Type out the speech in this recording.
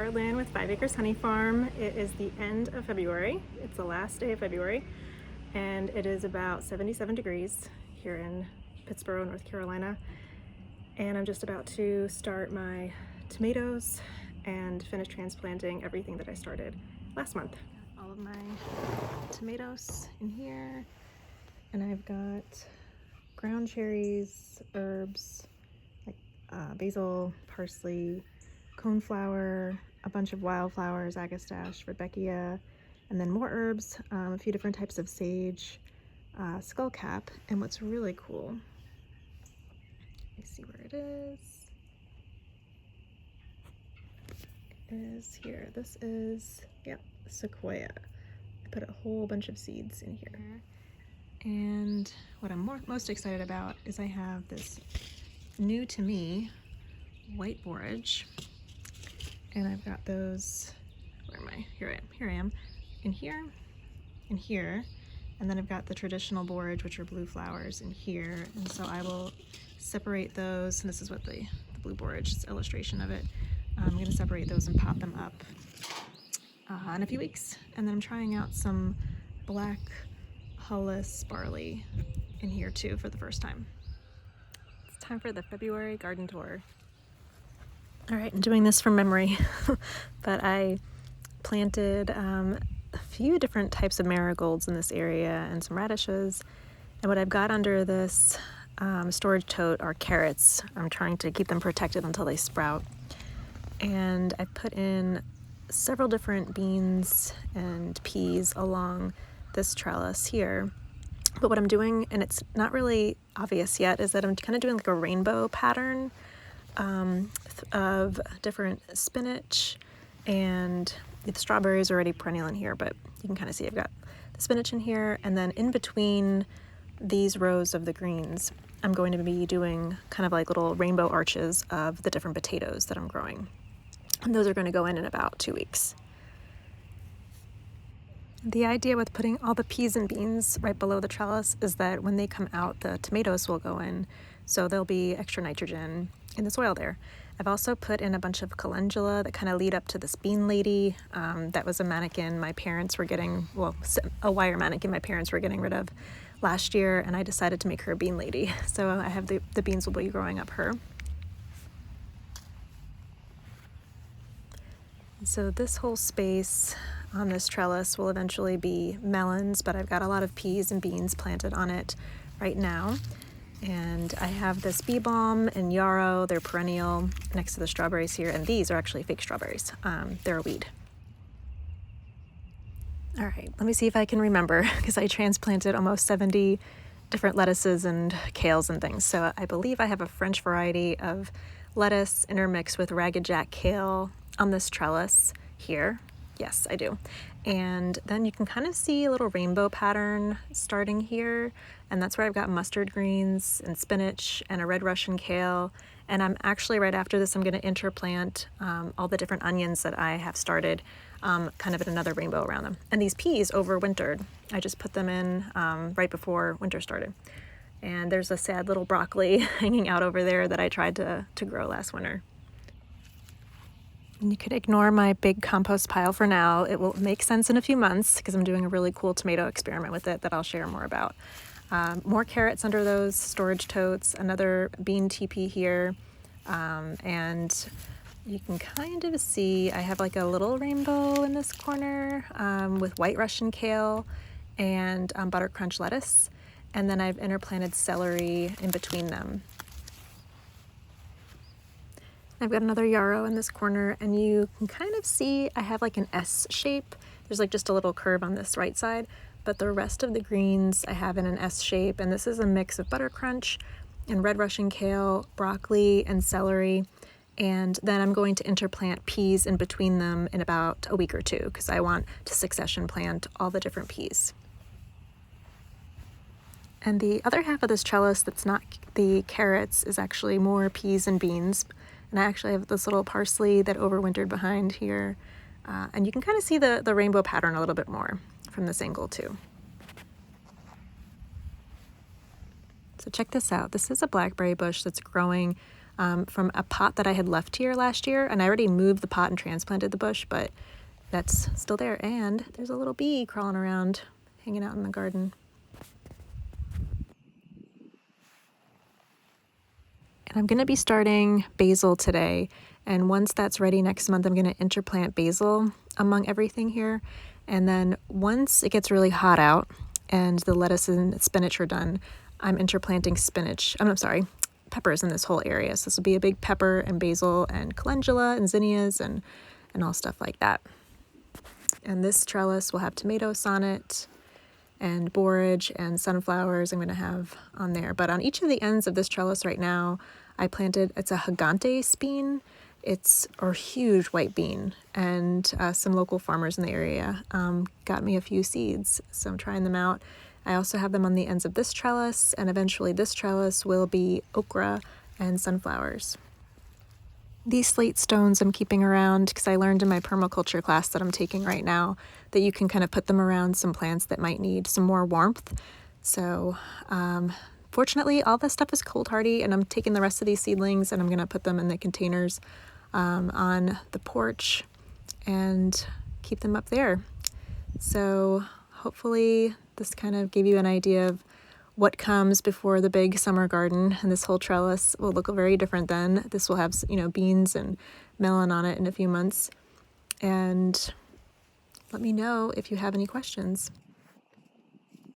Carol Lynn with 5 Acres Honey Farm. It is the end of February. It's the last day of February, and it is about 77 degrees here in Pittsboro, North Carolina. And I'm just about to start my tomatoes and finish transplanting everything that I started last month. All of my tomatoes in here, and I've got ground cherries, herbs like basil, parsley, coneflower, a bunch of wildflowers, agastache, rudbeckia, and then more herbs, a few different types of sage, skullcap. And what's really cool, let me see where it is here. This is, yep, sequoia. I put a whole bunch of seeds in here. And what I'm most excited about is I have this new to me white borage. And I've got those, where am I? Here I am, in here, in here. And then I've got the traditional borage, which are blue flowers, in here. And so I will separate those, and this is what the blue borage, is an illustration of it. I'm gonna separate those and pop them up in a few weeks. And then I'm trying out some black hulless barley in here too for the first time. It's time for the February garden tour. All right, I'm doing this from memory, but I planted a few different types of marigolds in this area and some radishes. And what I've got under this storage tote are carrots. I'm trying to keep them protected until they sprout. And I put in several different beans and peas along this trellis here. But what I'm doing, and it's not really obvious yet, is that I'm kind of doing like a rainbow pattern of different spinach, and the strawberries are already perennial in here, but you can kind of see I've got the spinach in here, and then in between these rows of the greens, I'm going to be doing kind of like little rainbow arches of the different potatoes that I'm growing. And those are going to go in about 2 weeks. The idea with putting all the peas and beans right below the trellis is that when they come out, the tomatoes will go in, so there'll be extra nitrogen in the soil there. I've also put in a bunch of calendula that kind of lead up to this bean lady. That was a mannequin my parents were getting, well, a wire mannequin my parents were getting rid of last year, and I decided to make her a bean lady. So I have the beans will be growing up her. So this whole space on this trellis will eventually be melons, but I've got a lot of peas and beans planted on it right now. And I have this bee balm and yarrow, they're perennial, next to the strawberries here, and these are actually fake strawberries. They're a weed. All right, let me see if I can remember, because I transplanted almost 70 different lettuces and kales and things. So I believe I have a French variety of lettuce intermixed with ragged jack kale on this trellis here. Yes, I do. And then you can kind of see a little rainbow pattern starting here. And that's where I've got mustard greens and spinach and a red Russian kale. And I'm actually, right after this, I'm going to interplant all the different onions that I have started kind of in another rainbow around them. And these peas overwintered. I just put them in right before winter started. And there's a sad little broccoli hanging out over there that I tried to grow last winter. And you could ignore my big compost pile for now. It will make sense in a few months because I'm doing a really cool tomato experiment with it that I'll share more about. More carrots under those storage totes, another bean teepee here, and you can kind of see I have like a little rainbow in this corner with white Russian kale and butter crunch lettuce, and then I've interplanted celery in between them. I've got another yarrow in this corner, and you can kind of see I have like an S shape. There's like just a little curve on this right side, but the rest of the greens I have in an S shape, and this is a mix of butter crunch and red Russian kale, broccoli, and celery. And then I'm going to interplant peas in between them in about a week or two because I want to succession plant all the different peas. And the other half of this trellis that's not the carrots is actually more peas and beans. And I actually have this little parsley that overwintered behind here. And you can kind of see the rainbow pattern a little bit more from this angle too. So check this out. This is a blackberry bush that's growing from a pot that I had left here last year, and I already moved the pot and transplanted the bush, but that's still there. And there's a little bee crawling around, hanging out in the garden. And I'm going to be starting basil today, and once that's ready next month, I'm going to interplant basil among everything here. And then once it gets really hot out and the lettuce and spinach are done, I'm interplanting peppers in this whole area. So this will be a big pepper and basil and calendula and zinnias and all stuff like that. And this trellis will have tomatoes on it and borage and sunflowers I'm going to have on there. But on each of the ends of this trellis right now, I planted, it's a gigante bean. It's a huge white bean, and some local farmers in the area got me a few seeds, so I'm trying them out. I also have them on the ends of this trellis, and eventually this trellis will be okra and sunflowers. These slate stones I'm keeping around because I learned in my permaculture class that I'm taking right now that you can kind of put them around some plants that might need some more warmth. So fortunately, all this stuff is cold hardy, and I'm taking the rest of these seedlings and I'm going to put them in the containers on the porch and keep them up there. So hopefully this kind of gave you an idea of what comes before the big summer garden, and this whole trellis will look very different then. This will have, beans and melon on it in a few months. And let me know if you have any questions.